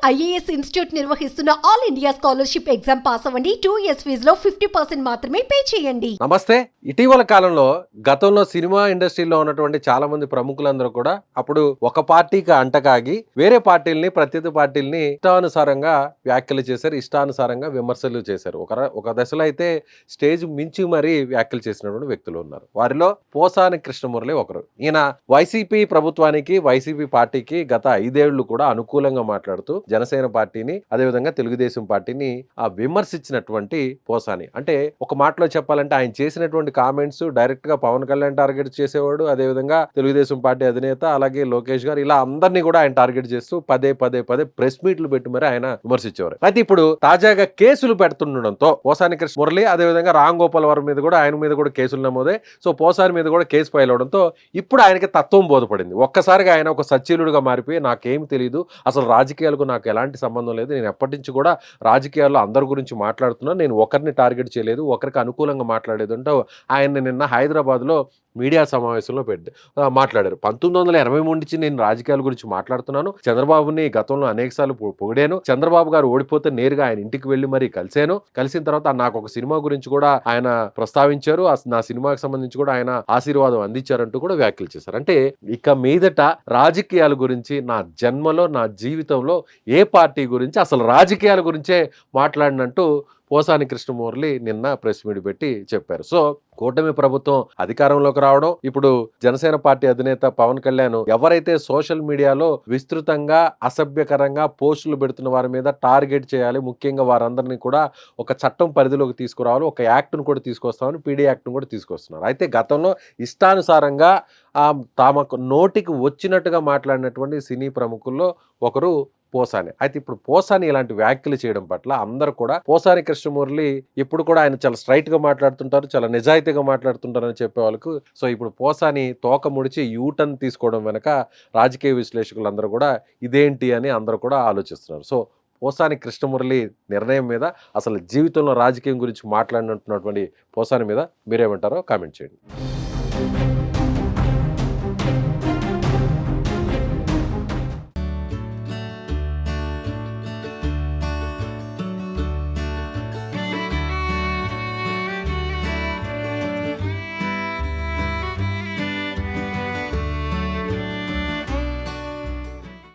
IAS institute నిర్వహిస్తున్న all India scholarship exam pass అవ్వండి. 2 years ఫీజులో 50% మాత్రమే పే చేయండి. నమస్తే. ఇటీవల కాలంలో గతంలో సినిమా ఇండస్ట్రీలో ఉన్నటువంటి చాలా మంది ప్రముఖులందరూ కూడా అప్పుడు ఒక పార్టీకి అంటకాగి వేరే పార్టీల్ని, ప్రత్యర్థి పార్టీల్ని ఇష్టానుసారంగా వ్యాఖ్యలు చేశారు, ఇష్టానుసారంగా విమర్శలు చేశారు. ఒక దశలో అయితే స్టేజ్ మించి మరీ వ్యాఖ్యలు చేసినటువంటి వ్యక్తులు ఉన్నారు. వారిలో పోసాని కృష్ణమురళి ఒకరు. ఈయన వైసీపీ ప్రభుత్వానికి, వైసీపీ పార్టీకి గత 5 ఏళ్లు కూడా అనుకూలంగా మాట్లాడుతూ జనసేన పార్టీని, అదేవిధంగా తెలుగుదేశం పార్టీని విమర్శించినటువంటి పోసాని. అంటే ఒక మాటలో చెప్పాలంటే ఆయన చేసినటువంటి కామెంట్స్ డైరెక్ట్ గా పవన్ కళ్యాణ్ టార్గెట్ చేసేవాడు, అదేవిధంగా తెలుగుదేశం పార్టీ అధినేత, అలాగే లోకేష్ గారు, ఇలా అందరినీ కూడా ఆయన టార్గెట్ చేస్తూ పదే ప్రెస్ మీట్లు పెట్టి మరి ఆయన విమర్శించేవారు. అయితే ఇప్పుడు తాజాగా కేసులు పెడుతుండడంతో పోసాని కృష్ణ మురళి, అదేవిధంగా రామ్ గోపాల్ వర్మ మీద కూడా, ఆయన మీద కూడా కేసులు నమోదే. సో పోసాని మీద కూడా కేసు ఫైల్ అవడంతో ఇప్పుడు ఆయనకి తత్వం బోధపడింది. ఒక్కసారిగా ఆయన ఒక సచ్చీలుడుగా మారిపోయి నాకేం తెలియదు, అసలు రాజకీయాలకు నాకు ఎలాంటి సంబంధం లేదు, నేను ఎప్పటి నుంచి కూడా రాజకీయాల్లో అందరి గురించి మాట్లాడుతున్నాను, నేను ఒకరిని టార్గెట్ చేయలేదు, ఒకరికి అనుకూలంగా మాట్లాడేది అంటూ ఆయన నిన్న హైదరాబాద్లో మీడియా సమావేశంలో మాట్లాడారు. 1983 నుంచి నేను రాజకీయాల గురించి మాట్లాడుతున్నాను, చంద్రబాబుని గతంలో అనేక సార్లు పొగిడాను, చంద్రబాబు గారు ఓడిపోతే నేరుగా ఆయన ఇంటికి వెళ్లి మరి కలిసిన తర్వాత నాకు ఒక సినిమా గురించి కూడా ఆయన ప్రస్తావించారు, నా సినిమాకి సంబంధించి కూడా ఆయన ఆశీర్వాదం అందించారంటూ కూడా వ్యాఖ్యలు చేశారు. అంటే ఇక మీదట రాజకీయాల గురించి నా జన్మలో, నా జీవితంలో ఏ పార్టీ గురించి, అసలు రాజకీయాల గురించే మాట్లాడినట్టు పోసాని కృష్ణమురళి నిన్న ప్రెస్ మీట్ పెట్టి చెప్పారు. సో కూటమి ప్రభుత్వం అధికారంలోకి రావడం, ఇప్పుడు జనసేన పార్టీ అధినేత పవన్ కళ్యాణ్ ఎవరైతే సోషల్ మీడియాలో విస్తృతంగా అసభ్యకరంగా పోస్టులు పెడుతున్న వారి మీద టార్గెట్ చేయాలి, ముఖ్యంగా వారందరినీ కూడా ఒక చట్టం పరిధిలోకి తీసుకురావాలి, ఒక యాక్ట్ను కూడా తీసుకొస్తామని పీడీ యాక్ట్ను కూడా తీసుకొస్తున్నారు. అయితే గతంలో ఇష్టానుసారంగా తమకు నోటికి వచ్చినట్టుగా మాట్లాడినటువంటి సినీ ప్రముఖుల్లో ఒకరు పోసాని. అయితే ఇప్పుడు పోసాని ఇలాంటి వ్యాఖ్యలు చేయడం పట్ల అందరూ కూడా పోసాని కృష్ణమురళి ఇప్పుడు కూడా ఆయన చాలా స్ట్రైట్ గా మాట్లాడుతుంటారు, చాలా నిజాయితీగా మాట్లాడుతుంటారని చెప్పే వాళ్ళకు. సో ఇప్పుడు పోసాని తోక ముడిచి యూటర్న్ తీసుకోవడం వెనక రాజకీయ విశ్లేషకులు అందరూ కూడా ఇదేంటి అని అందరూ కూడా ఆలోచిస్తున్నారు. సో పోసాని కృష్ణమురళి నిర్ణయం మీద, అసలు జీవితంలో రాజకీయం గురించి మాట్లాడినటువంటి పోసాని మీద మీరేమంటారో కామెంట్ చేయండి.